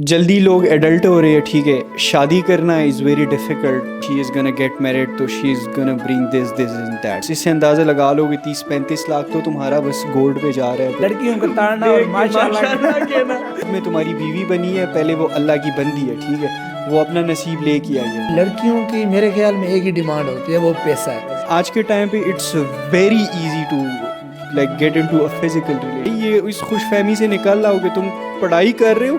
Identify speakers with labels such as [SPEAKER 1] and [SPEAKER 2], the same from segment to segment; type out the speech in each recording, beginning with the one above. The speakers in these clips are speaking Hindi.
[SPEAKER 1] जल्दी लोग एडल्ट हो रहे हैं, ठीक है, शादी करना is very difficult. She is gonna get married तो she is gonna bring this and that. इससे अंदाज़ा लगा लोगे 30-35 लाख तो तुम्हारा बस गोल्ड पे जा रहा है।
[SPEAKER 2] लड़कियों को ताड़ना और माशाल्लाह कहना।
[SPEAKER 1] में तुम्हारी बीवी बनी है, पहले वो अल्लाह की बंदी है, ठीक है, वो अपना नसीब लेके आई है।
[SPEAKER 2] लड़कियों की मेरे ख्याल में एक ही डिमांड होती है, वो पैसा है।
[SPEAKER 1] आज के टाइम पे it's very easy to like get into a physical relation. ये इस खुशफहमी से निकल रहा हो कि तुम पढ़ाई कर रहे हो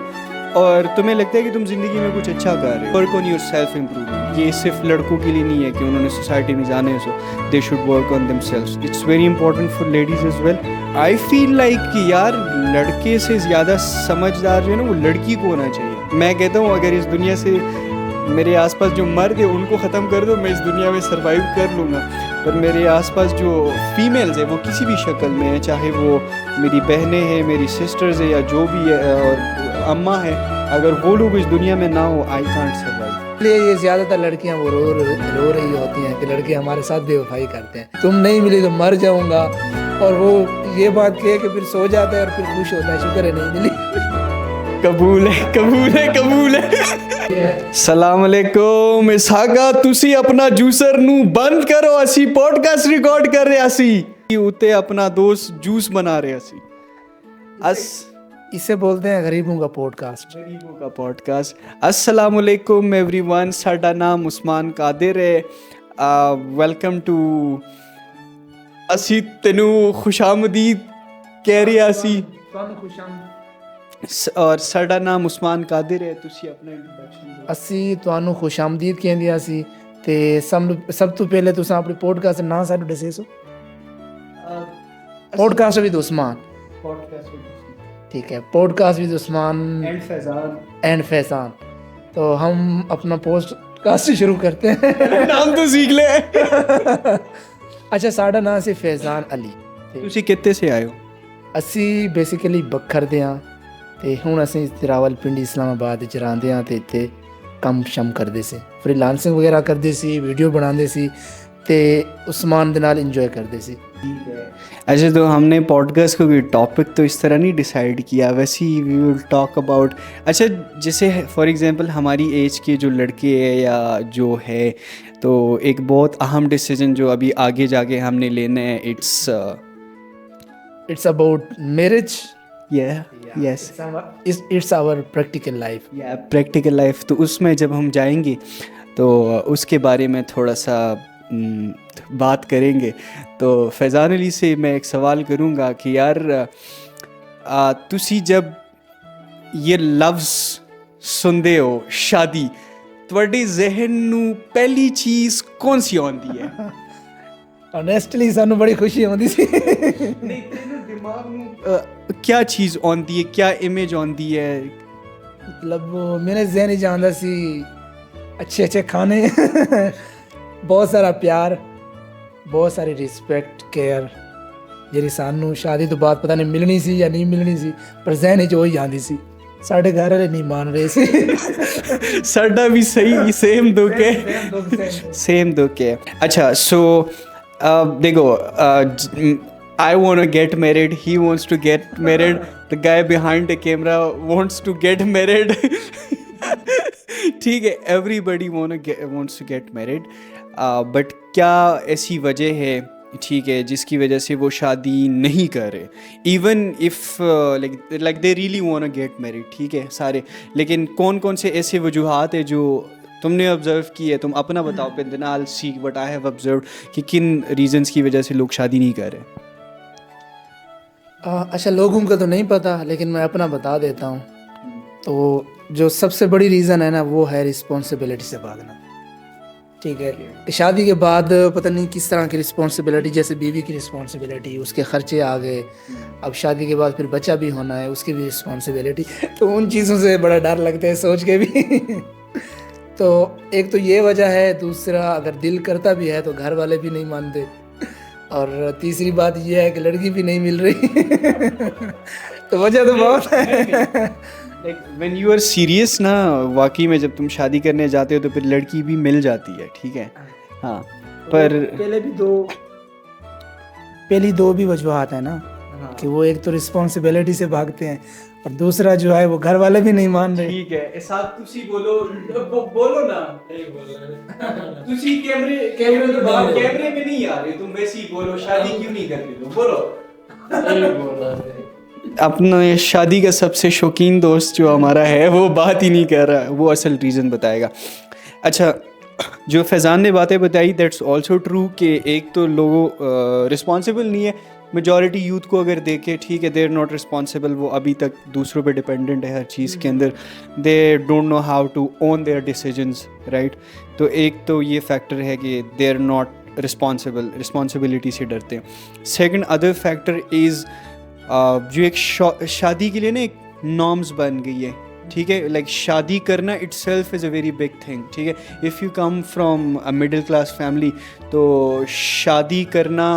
[SPEAKER 1] और तुम्हें लगता है कि तुम ज़िंदगी में कुछ अच्छा कर रहे हो। Work on your self improvement. ये सिर्फ लड़कों के लिए नहीं है कि उन्होंने सोसाइटी में जाने so they should work on themselves. It's very important for ladies as well. I feel like कि यार लड़के से ज़्यादा समझदार जो है ना वो लड़की को होना चाहिए। मैं कहता हूँ अगर इस दुनिया से मेरे आसपास जो मर्द है उनको ख़त्म कर दो, मैं इस दुनिया में सर्वाइव कर लूँगा। पर मेरे आसपास जो फीमेल्स है वो किसी भी शक्ल में है, चाहे वो मेरी बहनें हैं, मेरी सिस्टर्स है या जो भी है और अम्मा है, अगर वो लोग इस दुनिया में ना हो आई कांट सर्वाइव।
[SPEAKER 2] इसलिए ये ज़्यादातर लड़कियां वो रो रही होती हैं कि लड़के हमारे साथ बेवफाई करते हैं, तुम नहीं मिली तो मर जाऊंगा। और वो ये बात कहे कि फिर सो जाता है और फिर खुश होता है, शुक्र है नहीं मिली।
[SPEAKER 1] कबूल है, कबूल है, कबूल है। सलाम अलैकुम। इसहाका तुसी अपना जूसर नू बंद करो, असी पॉडकास्ट रिकॉर्ड कर रहे असी उते अपना दोस्त जूस बना रहे असी।
[SPEAKER 2] इसे बोलते हैं गरीबों का पॉडकास्ट।
[SPEAKER 1] गरीबों का पॉडकास्ट। अस्सलाम वालेकुम एवरीवन, साडा नाम उस्मान कादिर है। वेलकम टू असी तेनू खुशामदीद कह रहे असी और साडा नाम उस्मान कादिर है। तुसी अपना इंट्रोडक्शन।
[SPEAKER 2] ਅਸੀਂ ਤੁਹਾਨੂੰ ਖੁਸ਼ਾਮਦੀਦ ਕਹਿੰਦੇ ਆ ਸੀ ਤੇ ਸਭ ਤੋਂ ਪਹਿਲੇ ਤੁਸੀਂ ਆਪਣੇ ਪੋਡਕਾਸਟ ਦਾ ਨਾਮ ਸਾਨੂੰ ਦੱਸੇ ਸੋ। Podcast with Usman. ठीक है, podcast with Usman and Faizan. तो हम अपना पॉडकास्ट शुरू करते हैं।
[SPEAKER 1] नाम तो सीख ले।
[SPEAKER 2] अच्छा, साडा नाम से फैजान अली।
[SPEAKER 1] ਤੁਸੀਂ ਕਿੱਥੇ ਸੇ ਆਏ ਹੋ?
[SPEAKER 2] ਅਸੀਂ ਬੇਸਿਕਲੀ ਬੱਖਰ ਦੇ ਹਾਂ ਤੇ ਹੁਣ ਅਸੀਂ ਰਾਵਲਪਿੰਡੀ ਇਸਲਾਮਾਬਾਦ ਵਿੱਚ ਰਹਿੰਦੇ ਹਾਂ ਤੇ ਇੱਥੇ ਕੰਮ ਸ਼ਮ ਕਰਦੇ ਸੀ, ਫ੍ਰੀਲਾਂਸਿੰਗ ਵਗੈਰਾ ਕਰਦੇ ਸੀ, ਵੀਡੀਓ ਬਣਾਉਂਦੇ ਸੀ ਤੇ उस्मान ਦੇ ਨਾਲ ਇੰਜੋਏ ਕਰਦੇ ਸੀ।
[SPEAKER 1] अच्छा, तो हमने पॉडकास्ट को कोई टॉपिक तो इस तरह नहीं डिसाइड किया, वैसे ही वी विल टॉक अबाउट। अच्छा, जैसे फॉर एग्जांपल हमारी एज के जो लड़के हैं या जो है, तो एक बहुत अहम डिसीजन जो अभी आगे जाके हमने लेना है,
[SPEAKER 2] it's about marriage.
[SPEAKER 1] Yes,
[SPEAKER 2] it's our practical life.
[SPEAKER 1] Practical life. तो उसमें जब हम जाएंगे तो उसके बारे में थोड़ा सा बात करेंगे। तो फैज़ान अली से मैं एक सवाल करूँगा कि यार तुसी जब ये लफ्ज़ सुनते हो शादी, ਤੁਹਾਡੇ ਜ਼ਹਿਨ ਨੂੰ ਪਹਿਲੀ ਚੀਜ਼ ਕੌਣ ਸੀ ਆਉਂਦੀ ਹੈ?
[SPEAKER 2] ऑनेस्टली ਸਾਨੂੰ ਬੜੀ ਖੁਸ਼ੀ ਆਉਂਦੀ ਸੀ।
[SPEAKER 1] ਨਹੀਂ, ਤੈਨੂੰ ਦਿਮਾਗ ਨੂੰ क्या चीज़ आਉਂਦੀ है, क्या इमेज आਉਂਦੀ है?
[SPEAKER 2] मतलब मेरे जहन ही आਉਂਦਾ ਸੀ अच्छे अच्छे खाने, बहुत सारा प्यार, बहुत सारी रिस्पेक्ट, केयर ਜਿਹੜੀ ਸਾਨੂੰ ਸ਼ਾਦੀ ਤੋਂ ਬਾਅਦ ਪਤਾ ਨਹੀਂ ਮਿਲਣੀ ਸੀ ਜਾਂ ਨਹੀਂ ਮਿਲਣੀ ਸੀ, ਪਰ ਜ਼ਹਿਨ ਵਿੱਚ ਉਹੀ ਆਉਂਦੀ ਸੀ। ਸਾਡੇ ਘਰ ਵਾਲੇ ਨਹੀਂ ਮੰਨ ਰਹੇ ਸੀ।
[SPEAKER 1] ਸਾਡਾ ਵੀ ਸਹੀ ਸੇਮ ਦੁੱਖ ਹੈ, ਸੇਮ ਦੁੱਖ ਹੈ। ਅੱਛਾ, ਸੋ देखो, I want to get married, he wants to get married, the guy behind the camera wants to get married। ठीक है, everybody wants to get married, but क्या ऐसी वजह है, ठीक है, जिसकी वजह से वो शादी नहीं कर रहे? Even if like they really want to get married, ठीक है, सारे, लेकिन कौन कौन से ऐसे वजूहात है जो तुमने ऑब्ज़र्व की है? तुम अपना बताओ, फिर then I will see what I have observed कि किन रीजंस की वजह से लोग शादी नहीं कर रहे।
[SPEAKER 2] अच्छा, लोगों को तो नहीं पता, लेकिन मैं अपना बता देता हूँ। तो जो सबसे बड़ी रीज़न है ना, वो है रिस्पॉन्सिबिलिटी से भागना। ठीक है, शादी के बाद पता नहीं किस तरह की रिस्पॉन्सिबिलिटी, जैसे बीवी की रिस्पॉन्सिबिलिटी, उसके खर्चे आ गए, अब शादी के बाद फिर बच्चा भी होना है, उसकी भी रिस्पॉन्सिबिलिटी। तो उन चीज़ों से बड़ा डर लगता है सोच के भी। तो एक तो ये वजह है, दूसरा अगर दिल करता भी है तो घर वाले भी नहीं मानते, और तीसरी बात यह है कि लड़की भी नहीं मिल रही। तो वजह तो बहुत है।
[SPEAKER 1] Like when you are serious ना, वाकई में जब तुम शादी करने जाते हो तो फिर लड़की भी मिल जाती है, ठीक है। हाँ, पर
[SPEAKER 2] पहली दो भी वजूहात है ना, कि वो एक तो रिस्पॉन्सिबिलिटी से भागते हैं, और दूसरा जो है वो घर वाले भी नहीं मान रहे।
[SPEAKER 1] ठीक है साथ तुसी बोलो बोलो ना तुसी कैमरे में नहीं आ रहे, तुम वैसे ही बोलो शादी क्यों नहीं कर रहे हो, बोलो। अपना शादी का सबसे शौकीन दोस्त जो हमारा है वो बात ही नहीं कर रहा, वो असल रीज़न बताएगा। अच्छा, जो फैज़ान ने बातें बताई दैट्स ऑल्सो ट्रू कि एक तो लोगों रिस्पॉन्सिबल नहीं है, मेजॉरिटी यूथ को अगर देखे ठीक है दे आर नॉट रिस्पॉन्सिबल, वो अभी तक दूसरों पे डिपेंडेंट है हर चीज़ के अंदर, they don't know how to own their decisions, right. तो एक तो ये फैक्टर है कि दे आर नॉट रिस्पॉन्सिबिलिटी से डरते हैं। सेकंड अदर फैक्टर इज़ जो एक शादी के लिए ना एक नॉर्म्स बन गई है, ठीक है, लाइक शादी करना itself is a very big thing, ठीक है। If you come from a middle class family तो शादी करना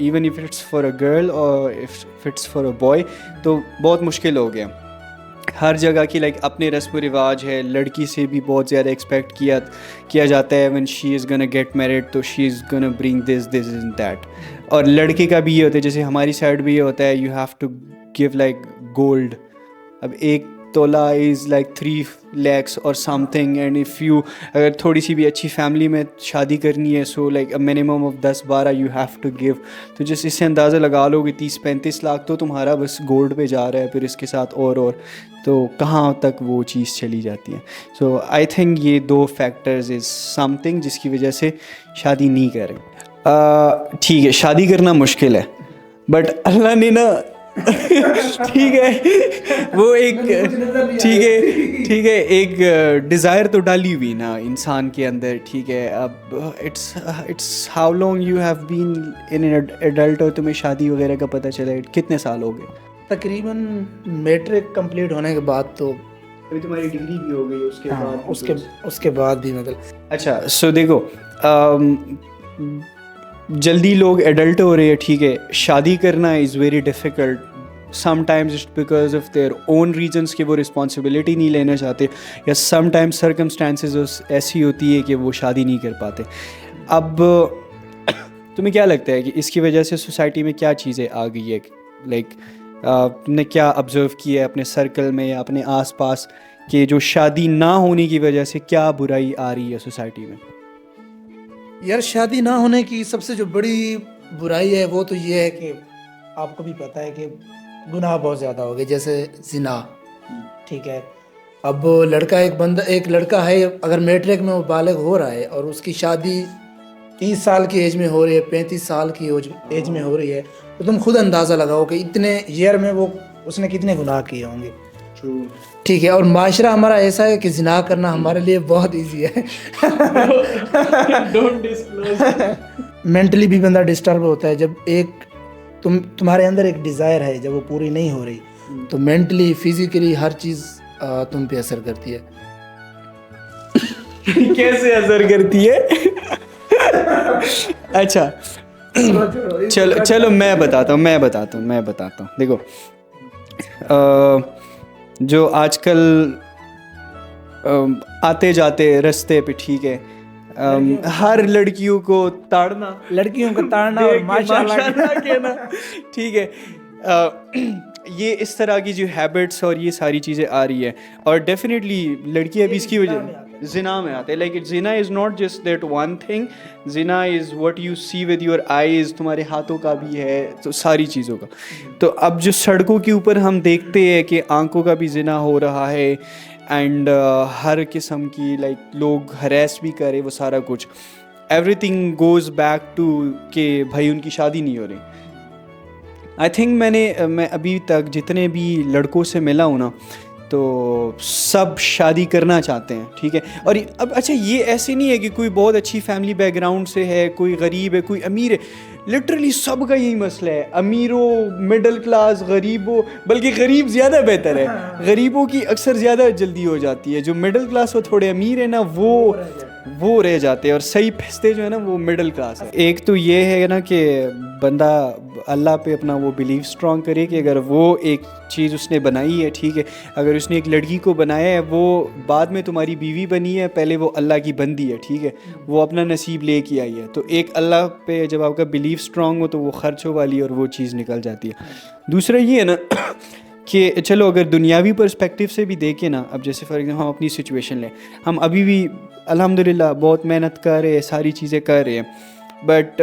[SPEAKER 1] even if it's for a girl और if it's for a boy तो बहुत मुश्किल हो गया। हर जगह की लाइक अपने रस्म रिवाज है, लड़की से भी बहुत ज़्यादा एक्सपेक्ट किया जाता है when she is gonna get married, तो she is gonna bring this and that. और लड़के का भी ये होता है, जैसे हमारी साइड भी ये होता है, you have to give like gold. अब 1 तोला इज़ लाइक 3 lakhs और समथिंग, एंड इफ़ यू अगर थोड़ी सी भी अच्छी फैमिली में शादी करनी है so like a minimum of 10-12 you have to give. तो जिस इससे अंदाज़ा लगा लो कि 30-35 लाख तो तुम्हारा बस गोल्ड पे जा रहा है, फिर इसके साथ और तो कहाँ तक वो चीज़ चली जाती है। सो आई थिंक ये 2 फैक्टर्स इज़ समथिंग जिसकी वजह से शादी नहीं कर रहे। ठीक है, शादी करना मुश्किल है बट अल्लाह ने ना ठीक है वो एक ठीक है एक डिज़ायर तो डाली हुई ना इंसान के अंदर, ठीक है। अब it's how long you have been in an adult, और तुम्हें शादी वगैरह का पता चला कितने साल हो गए?
[SPEAKER 2] तकरीबन मैट्रिक कंप्लीट होने के बाद, तो
[SPEAKER 1] अभी तुम्हारी डिग्री भी हो गई उसके बाद,
[SPEAKER 2] उसके बाद भी मतलब।
[SPEAKER 1] अच्छा सो देखो जल्दी लोग एडल्ट हो रहे हैं, ठीक है, शादी करना is very difficult sometimes it's because of their own reasons कि वो रिस्पॉन्सिबिलिटी नहीं लेना चाहते, या समटाइम्स सर्कमस्टांसेस ऐसी होती है कि वो शादी नहीं कर पाते। अब तुम्हें क्या लगता है कि इसकी वजह से सोसाइटी में क्या चीज़ें आ गई है, लाइक तुमने क्या ऑब्ज़र्व किया है अपने सर्कल में या अपने आसपास कि जो शादी ना होने की वजह से क्या बुराई आ रही है सोसाइटी में?
[SPEAKER 2] यार शादी ना होने की सबसे जो बड़ी बुराई है वो तो ये है कि आपको भी पता है कि गुनाह बहुत ज़्यादा हो गए, जैसे जिना, ठीक है। अब एक लड़का है, अगर मैट्रिक में वो बालिग हो रहा है और उसकी शादी 30 साल की एज में हो रही है, 35 साल की एज में हो रही है, तो तुम खुद अंदाज़ा लगाओ कि इतने ईयर में वो उसने कितने गुनाह किए होंगे, ठीक है। और माशरा हमारा ऐसा है कि जिना करना हमारे लिए बहुत इजी है
[SPEAKER 1] डोंट डिस्क्लोज।
[SPEAKER 2] मेंटली भी बंदा डिस्टर्ब होता है जब तुम्हारे अंदर एक डिज़ायर है, जब वो पूरी नहीं हो रही तो मेंटली फिजिकली हर चीज़ तुम पे असर करती है।
[SPEAKER 1] कैसे असर करती है? अच्छा चलो मैं बताता हूँ। देखो जो आजकल आते जाते रास्ते पे, ठीक है, हर लड़कियों को ताड़ना और माशाल्लाह के ना, ठीक है, ये इस तरह की जो हैबिट्स और ये सारी चीज़ें आ रही है, और डेफिनेटली लड़कियां भी इसकी वजह जिना में आते हैं। लाइक जिना is not just that one thing, जिना is what you see with your eyes, तुम्हारे हाथों का भी है, तो सारी चीज़ों का। तो अब जो सड़कों के ऊपर हम देखते हैं कि आंखों का भी जिना हो रहा है, एंड हर किस्म की लाइक लोग हरेस भी करे, वो सारा कुछ एवरीथिंग गोज़ बैक टू कि भाई उनकी शादी नहीं हो रही। आई थिंक मैं अभी तक जितने भी लड़कों से मिला हूँ ना, तो सब शादी करना चाहते हैं, ठीक है। और अब अच्छा ये ऐसे नहीं है कि कोई बहुत अच्छी फैमिली बैकग्राउंड से है, कोई गरीब है, कोई अमीर है, लिटरली सबका यही मसला है, अमीरों, मिडिल क्लास, गरीबों, बल्कि गरीब ज़्यादा बेहतर है, गरीबों की अक्सर ज़्यादा जल्दी हो जाती है। जो मिडिल क्लास वो थोड़े अमीर है ना, वो रह जाते हैं, और सही फंसते जो है ना वो मिडिल क्लास है। एक तो ये है ना कि बंदा अल्लाह पे अपना वो बिलीव स्ट्रॉन्ग करे कि अगर वो एक चीज़ उसने बनाई है, ठीक है, अगर उसने एक लड़की को बनाया है, वो बाद में तुम्हारी बीवी बनी है, पहले वो अल्लाह की बंदी है, ठीक है, वो अपना नसीब लेके आई है। तो एक अल्लाह पे जब आपका बिलीव स्ट्रॉन्ग हो तो वो खर्चों वाली और वो चीज़ निकल जाती है। दूसरा ये है ना कि चलो अगर दुनियावी पर्सपेक्टिव से भी देखें ना, अब जैसे फॉर एग्जांपल हम अपनी सिचुएशन लें, हम अभी भी अल्हम्दुलिल्लाह बहुत मेहनत कर रहे हैं, सारी चीज़ें कर रहे हैं, बट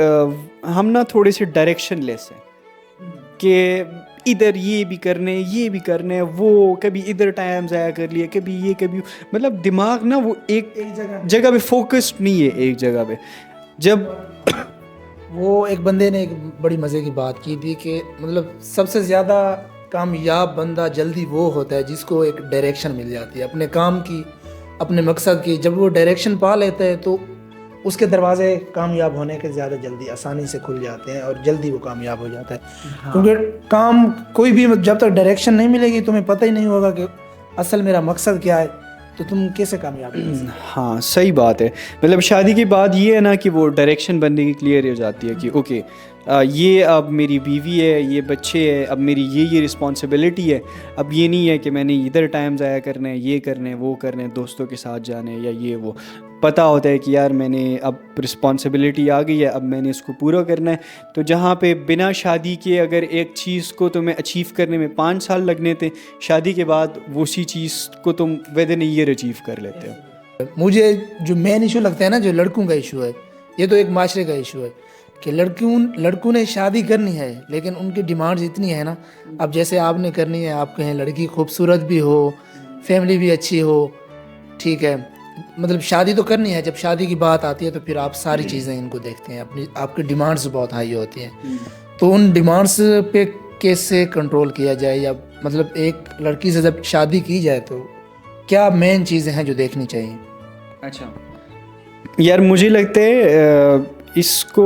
[SPEAKER 1] हम ना थोड़े से डायरेक्शन लेस हैं कि इधर ये भी करने वो कभी इधर टाइम ज़ाया कर लिया, कभी ये कभी, मतलब दिमाग ना वो एक जगह पे फोकस्ड नहीं है एक जगह पे। जब
[SPEAKER 2] वो एक बंदे ने एक बड़ी मज़े की बात की थी कि मतलब सबसे ज़्यादा कामयाब बंदा जल्दी वो होता है जिसको एक डायरेक्शन मिल जाती है अपने काम की, अपने मकसद की। जब वो डायरेक्शन पा लेता है तो उसके दरवाजे कामयाब होने के ज़्यादा जल्दी आसानी से खुल जाते हैं और जल्दी वो कामयाब हो जाता है।
[SPEAKER 1] हाँ।
[SPEAKER 2] क्योंकि काम कोई भी जब तक डायरेक्शन नहीं मिलेगी तुम्हें पता ही नहीं होगा कि असल मेरा मकसद क्या है, तो तुम कैसे कामयाब हो।
[SPEAKER 1] हाँ सही बात है। मतलब शादी के बाद ये है ना कि वो डायरेक्शन बंदे की क्लियर हो जाती है कि ओके ये अब मेरी बीवी है, ये बच्चे हैं, अब मेरी ये रिस्पॉन्सिबिलिटी है। अब ये नहीं है कि मैंने इधर टाइम ज़ाया करना है, ये करने वो करने, दोस्तों के साथ जाने या ये वो। पता होता है कि यार मैंने अब रिस्पॉन्सिबिलिटी आ गई है, अब मैंने इसको पूरा करना है। तो जहाँ पे बिना शादी के अगर एक चीज़ को तुम्हें अचीव करने में 5 साल लगने थे, शादी के बाद वो सी चीज़ को तुम विद इन ईयर अचीव कर लेते हो।
[SPEAKER 2] मुझे जो मेन इशू लगता है ना, जो लड़कों का इशू है, ये तो एक माशरे का इशू है कि लड़कों ने शादी करनी है लेकिन उनकी डिमांड्स इतनी है ना। अब जैसे आपने करनी है, आप कहें लड़की खूबसूरत भी हो, फैमिली भी अच्छी हो, ठीक है, मतलब शादी तो करनी है। जब शादी की बात आती है तो फिर आप सारी चीज़ें इनको देखते हैं, आपकी डिमांड्स बहुत हाई होती हैं। तो उन डिमांड्स पे कैसे कंट्रोल किया जाए, या मतलब एक लड़की से जब शादी की जाए तो क्या मेन चीज़ें हैं जो देखनी चाहिए।
[SPEAKER 1] अच्छा यार, मुझे लगता है इसको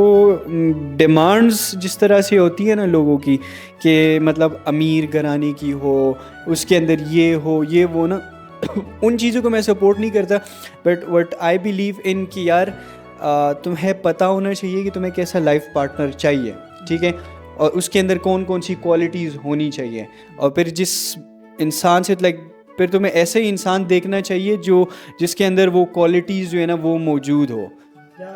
[SPEAKER 1] डिमांड्स जिस तरह से होती है ना लोगों की, कि मतलब अमीर घराने की हो, उसके अंदर ये हो ये वो ना उन चीज़ों को मैं सपोर्ट नहीं करता। But what I believe in कि यार तुम्हें पता होना चाहिए कि तुम्हें कैसा लाइफ पार्टनर चाहिए, ठीक है, और उसके अंदर कौन कौन सी क्वालिटीज़ होनी चाहिए। और फिर जिस इंसान से फिर तुम्हें ऐसे ही इंसान देखना चाहिए जिसके अंदर वो क्वालिटीज़ जो है ना वो मौजूद हो।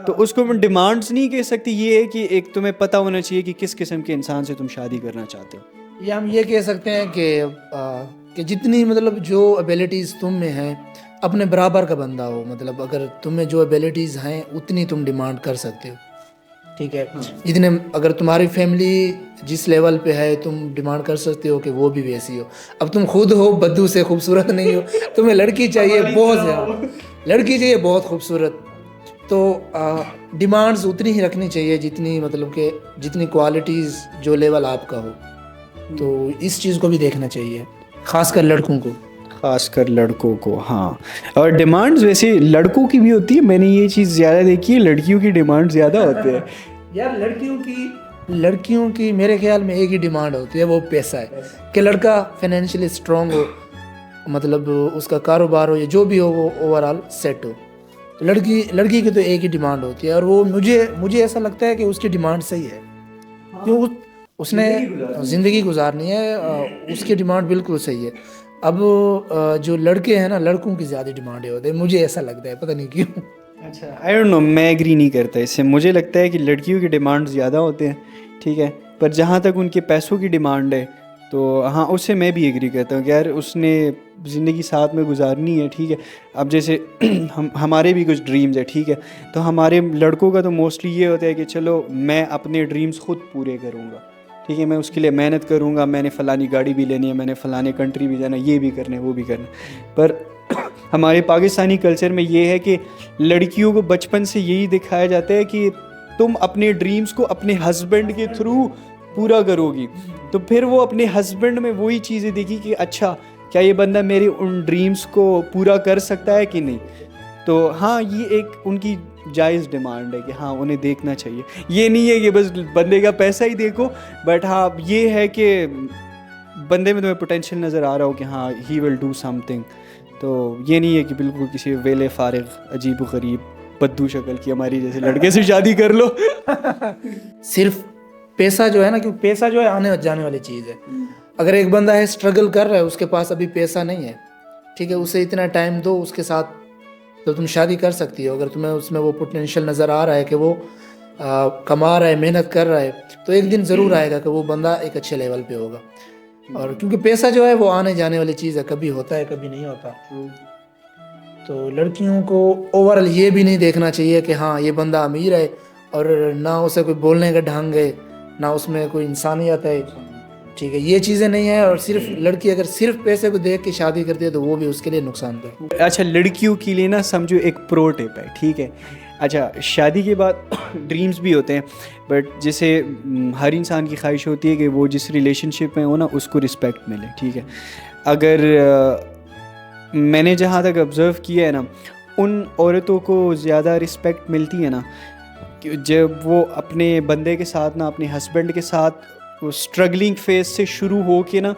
[SPEAKER 1] तो उसको हम डिमांड्स नहीं कह सकती, ये है कि एक तुम्हें पता होना चाहिए कि किस किस्म के इंसान से तुम शादी करना चाहते हो।
[SPEAKER 2] या हम ये कह सकते हैं कि जितनी मतलब जो एबिलिटीज़ तुम में हैं अपने बराबर का बंदा हो। मतलब अगर तुम्हें जो एबिलिटीज़ हैं उतनी तुम डिमांड कर सकते हो, ठीक है। जितने अगर तुम्हारी फैमिली जिस लेवल पे है तुम डिमांड कर सकते हो कि वो भी वैसी हो। अब तुम खुद हो बद्दू से खूबसूरत नहीं हो, तुम्हें लड़की चाहिए बहुत ज़्यादा, लड़की चाहिए बहुत खूबसूरत, तो डिमांड्स उतनी ही रखनी चाहिए जितनी मतलब कि जितनी क्वालिटीज़ जो लेवल आपका हो। तो इस चीज़ को भी देखना चाहिए, ख़ासकर लड़कों को।
[SPEAKER 1] खासकर लड़कों को, हाँ। और डिमांड्स वैसे लड़कों की भी होती है, मैंने ये चीज़ ज़्यादा देखी है, लड़कियों की डिमांड ज़्यादा होती है।
[SPEAKER 2] यार लड़कियों की मेरे ख्याल में एक ही डिमांड होती है, वो पैसा है। कि लड़का फाइनेंशियली स्ट्रॉन्ग हो, मतलब उसका कारोबार हो या जो भी हो वो ओवरऑल सेट हो। लड़की की तो एक ही डिमांड होती है, और वो मुझे ऐसा लगता है कि उसकी डिमांड सही है। क्यों उसने ज़िंदगी गुजारनी है, उसकी डिमांड बिल्कुल सही है। अब जो लड़के हैं ना, लड़कों की ज़्यादा डिमांडें होती है, मुझे ऐसा लगता है, पता नहीं क्यों।
[SPEAKER 1] अच्छा, आई डोंट नो, मैं एग्री नहीं करता इससे। मुझे लगता है कि लड़कियों की डिमांड ज़्यादा होते हैं, ठीक है, पर जहाँ तक उनके पैसों की डिमांड है तो हाँ, उससे मैं भी एग्री करता हूँ कि यार उसने ज़िंदगी साथ में गुजारनी है, ठीक है। अब जैसे हमारे भी कुछ ड्रीम्स है, ठीक है, तो हमारे लड़कों का तो मोस्टली ये होता है कि चलो मैं अपने ड्रीम्स खुद पूरे करूँगा, ठीक है, मैं उसके लिए मेहनत करूँगा, मैंने फ़लानी गाड़ी भी लेनी है, मैंने फ़लाने कंट्री भी जाना, ये भी करना है वो भी करना है। पर हमारे पाकिस्तानी कल्चर में ये है कि लड़कियों को बचपन से यही दिखाया जाता है कि तुम अपने ड्रीम्स को अपने हस्बैंड के थ्रू पूरा करोगी। तो फिर वो अपने हस्बैंड में वही चीज़ें देखी कि अच्छा क्या ये बंदा मेरे उन ड्रीम्स को पूरा कर सकता है कि नहीं। तो हाँ, ये एक उनकी जायज़ डिमांड है कि हाँ उन्हें देखना चाहिए। ये नहीं है कि बस बंदे का पैसा ही देखो, बट हाँ ये है कि बंदे में तुम्हें पोटेंशियल नज़र आ रहा हो कि हाँ ही विल डू समथिंग। तो ये नहीं है कि बिल्कुल किसी वेले फारिग अजीब गरीब बद्दू शक्ल की हमारी जैसे लड़के से शादी कर लो।
[SPEAKER 2] सिर्फ पैसा जो है ना, क्योंकि पैसा जो है आने जाने वाली चीज़ है। अगर एक बंदा है स्ट्रगल कर रहा है, उसके पास अभी पैसा नहीं है, ठीक है, उसे इतना टाइम दो, उसके साथ तो तुम शादी कर सकती हो। अगर तुम्हें उसमें वो पोटेंशियल नज़र आ रहा है कि वो कमा रहा है, मेहनत कर रहा है, तो एक दिन ज़रूर आएगा कि वो बंदा एक अच्छे लेवल पे होगा। और क्योंकि पैसा जो है वो आने जाने वाली चीज़ है, कभी होता है कभी नहीं होता। तो लड़कियों को ओवरऑल ये भी नहीं देखना चाहिए कि हाँ ये बंदा अमीर है और ना उसे कोई बोलने का ढंग है, ना उसमें कोई इंसानियत है, ठीक है, ये चीज़ें नहीं है। और सिर्फ लड़की अगर सिर्फ पैसे को देख के शादी करती है तो वो भी उसके लिए नुकसानदेह।
[SPEAKER 1] अच्छा, लड़कियों के लिए ना समझो एक प्रो टिप है, ठीक है। अच्छा, शादी के बाद ड्रीम्स भी होते हैं, बट जैसे हर इंसान की ख्वाहिश होती है कि वो जिस रिलेशनशिप में हो ना उसको रिस्पेक्ट मिले, ठीक है। अगर मैंने जहाँ तक ऑब्ज़र्व किया है ना, उन औरतों को ज़्यादा रिस्पेक्ट मिलती है ना कि जब वो अपने बंदे के साथ ना, अपने हस्बैंड के साथ वो स्ट्रगलिंग फेज से शुरू हो के ना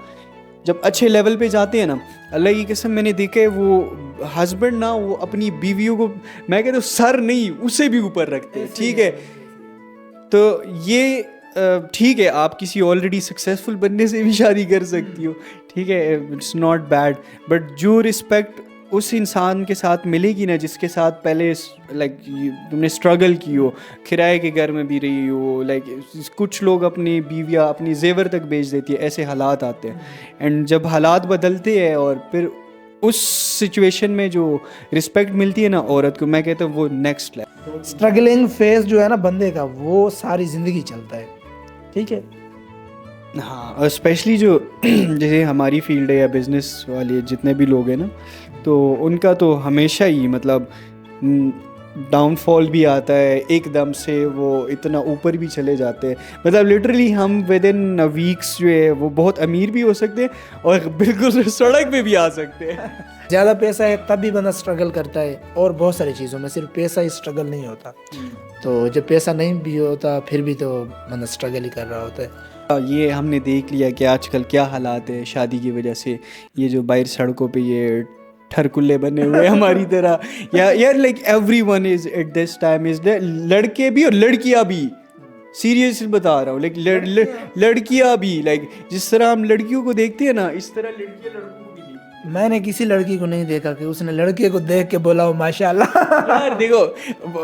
[SPEAKER 1] जब अच्छे लेवल पे जाते हैं ना, अल्लाह की कसम मैंने देखा है वो हस्बैंड ना वो अपनी बीवियों को, मैं कहता हूँ सर नहीं उससे भी ऊपर रखते हैं, ठीक है। तो ये ठीक है, आप किसी ऑलरेडी सक्सेसफुल बंदे से भी शादी कर सकती हो, ठीक है, इट्स नॉट बैड। बट जो रिस्पेक्ट उस इंसान के साथ मिलेगी ना जिसके साथ पहले लाइक तुमने स्ट्रगल की हो, किराए के घर में भी रही हो, लाइक कुछ लोग अपनी बीवियाँ अपनी जेवर तक बेच देती है, ऐसे हालात आते हैं। एंड जब हालात बदलते हैं और फिर उस सिचुएशन में जो रिस्पेक्ट मिलती है ना औरत को, मैं कहता हूँ वो नेक्स्ट लेवल।
[SPEAKER 2] स्ट्रगलिंग फेज जो है ना बंदे का, वो सारी ज़िंदगी चलता है, ठीक है।
[SPEAKER 1] हाँ, और स्पेशली जो जैसे हमारी फील्ड है या बिजनेस वाले जितने भी लोग हैं ना, तो उनका तो हमेशा ही मतलब डाउनफॉल भी आता है, एकदम से वो इतना ऊपर भी चले जाते हैं। मतलब लिटरली हम विद इन वीक्स जो है वो बहुत अमीर भी हो सकते हैं और बिल्कुल सड़क पे भी आ सकते हैं।
[SPEAKER 2] ज़्यादा पैसा है तब भी बंदा स्ट्रगल करता है, और बहुत सारी चीज़ों में, सिर्फ पैसा ही स्ट्रगल नहीं होता। तो जब पैसा नहीं भी होता फिर भी तो बंदा स्ट्रगल ही कर रहा होता है।
[SPEAKER 1] ये हमने देख लिया कि आजकल क्या हालात है शादी की वजह से, ये जो बाहर सड़कों पे ये ठरकुल्ले बने हुए हमारी तरह, या यार like everyone is at this time is लड़के भी और लड़कियां भी, सीरियसली बता रहा हूँ, लाइक लड़कियां भी, लाइक जिस तरह हम लड़कियों को देखते हैं ना इस तरह लड़कियां लड़कों को भी नहीं।
[SPEAKER 2] मैंने किसी लड़की को नहीं देखा कि उसने लड़के को देख के बोला हो माशाल्लाह।
[SPEAKER 1] यार देखो,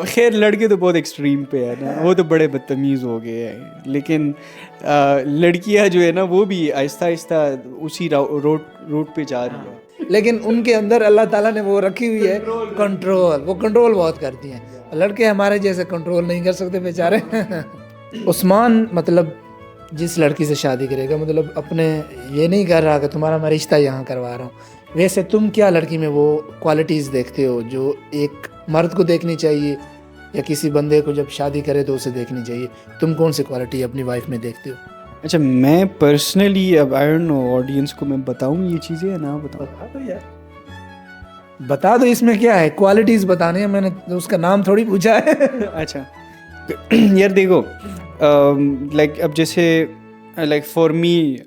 [SPEAKER 1] खैर लड़के तो बहुत एक्सट्रीम पे है ना, वो तो बड़े बदतमीज़ हो गए हैं, लेकिन लड़कियां जो है ना वो भी आहिस्ता आहिस्ता उसी रोड पे जा रही है।
[SPEAKER 2] लेकिन उनके अंदर अल्लाह ताला ने वो रखी हुई है कंट्रोल, वो कंट्रोल बहुत करती हैं। लड़के हमारे जैसे कंट्रोल नहीं कर सकते बेचारे। उस्मान मतलब जिस लड़की से शादी करेगा, मतलब अपने ये नहीं कर रहा कि तुम्हारा मैं रिश्ता यहाँ करवा रहा हूँ, वैसे तुम क्या लड़की में वो क्वालिटीज़ देखते हो जो एक मर्द को देखनी चाहिए या किसी बंदे को जब शादी करे तो उसे देखनी चाहिए? तुम कौन सी क्वालिटी अपनी वाइफ में देखते हो?
[SPEAKER 1] अच्छा, मैं पर्सनली अब आई डोंट नो ऑडियंस को मैं बताऊं ये चीज़ें या ना बताऊं?
[SPEAKER 2] बता दो यार, बता दो, इसमें क्या है, क्वालिटीज़ बताने हैं, मैंने उसका नाम थोड़ी पूछा है।
[SPEAKER 1] अच्छा यार देखो, लाइक अब जैसे लाइक फॉर मी,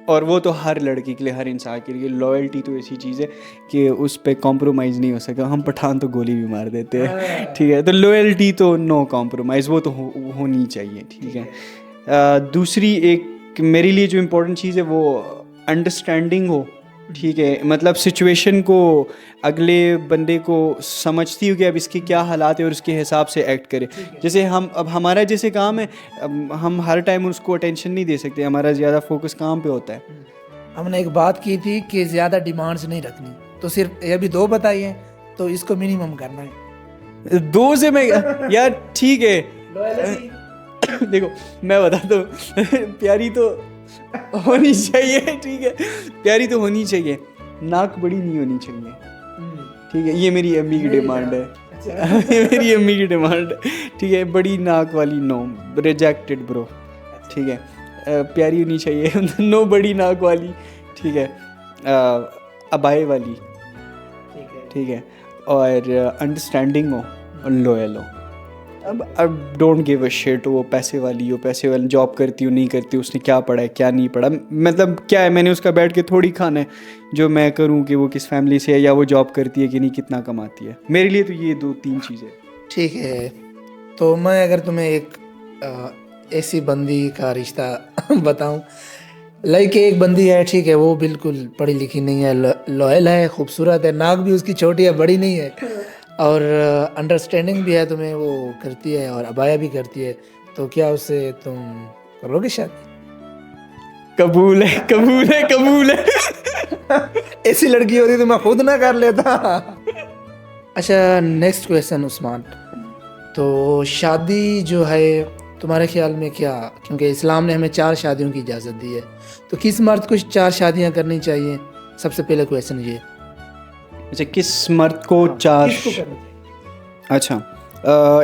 [SPEAKER 1] और वो तो हर लड़की के लिए हर इंसान के लिए लॉयल्टी तो ऐसी चीज़ है कि उस पर कॉम्प्रोमाइज़ नहीं हो सकता। हम पठान तो गोली भी मार देते हैं, ठीक है, तो लॉयल्टी तो नो कॉम्प्रोमाइज़, वो तो होनी चाहिए, ठीक है। दूसरी एक मेरे लिए जो इम्पोर्टेंट चीज़ है वो अंडरस्टैंडिंग हो, ठीक है, मतलब सिचुएशन को अगले बंदे को समझती हो कि अब इसके क्या हालात है और उसके हिसाब से एक्ट करे। जैसे हम अब हमारा जैसे काम है, हम हर टाइम उसको अटेंशन नहीं दे सकते, हमारा ज़्यादा फोकस काम पे होता है।
[SPEAKER 2] हमने एक बात की थी कि ज़्यादा डिमांड्स नहीं रखनी, तो सिर्फ ये भी 2 बताई हैं, तो इसको मिनिमम करना है।
[SPEAKER 1] 2 से मैं यार ठीक है देखो मैं बताता हूँ प्यारी तो होनी चाहिए, ठीक है, प्यारी तो होनी चाहिए, नाक बड़ी नहीं होनी चाहिए, ठीक है, ये मेरी अम्मी की डिमांड है। ये मेरी अम्मी की डिमांड है, ठीक है, बड़ी नाक वाली नो, रिजेक्टेड ब्रो, ठीक है, प्यारी होनी चाहिए नो बड़ी नाक वाली, ठीक है, अबाए वाली, ठीक है, और अंडरस्टैंडिंग हो और लॉयल हो। अब डोंट गिव अ शिट वो पैसे वाली हो, पैसे वाली जॉब करती हो नहीं करती, उसने क्या पढ़ा है क्या नहीं पढ़ा, मतलब क्या है, मैंने उसका बैठ के थोड़ी खाना है जो मैं करूं कि वो किस फैमिली से है या वो जॉब करती है कि नहीं, कितना कमाती है। मेरे लिए तो ये 2-3 चीज़ें।
[SPEAKER 2] ठीक है, तो मैं अगर तुम्हें एक ऐसी बंदी का रिश्ता बताऊं, लाइक एक बंदी है, ठीक है, वो बिल्कुल पढ़ी लिखी नहीं है, लॉयल है, खूबसूरत है, नाक भी उसकी छोटी है, बड़ी नहीं है, और अंडरस्टैंडिंग भी है, तुम्हें वो करती है और अबाया भी करती है, तो क्या उससे तुम करोगे शादी?
[SPEAKER 1] कबूल है, कबूल है, कबूल है।
[SPEAKER 2] ऐसी लड़की होती तो मैं खुद ना कर लेता। अच्छा, नेक्स्ट क्वेश्चन उस्मान। तो शादी जो है तुम्हारे ख्याल में क्या, क्योंकि इस्लाम ने हमें 4 शादियों की इजाज़त दी है, तो किस मर्द को 4 शादियां करनी चाहिए? सबसे पहले क्वेश्चन ये।
[SPEAKER 1] अच्छा, किस मर्द को 4?
[SPEAKER 2] किसको करनी चाहिए?
[SPEAKER 1] अच्छा,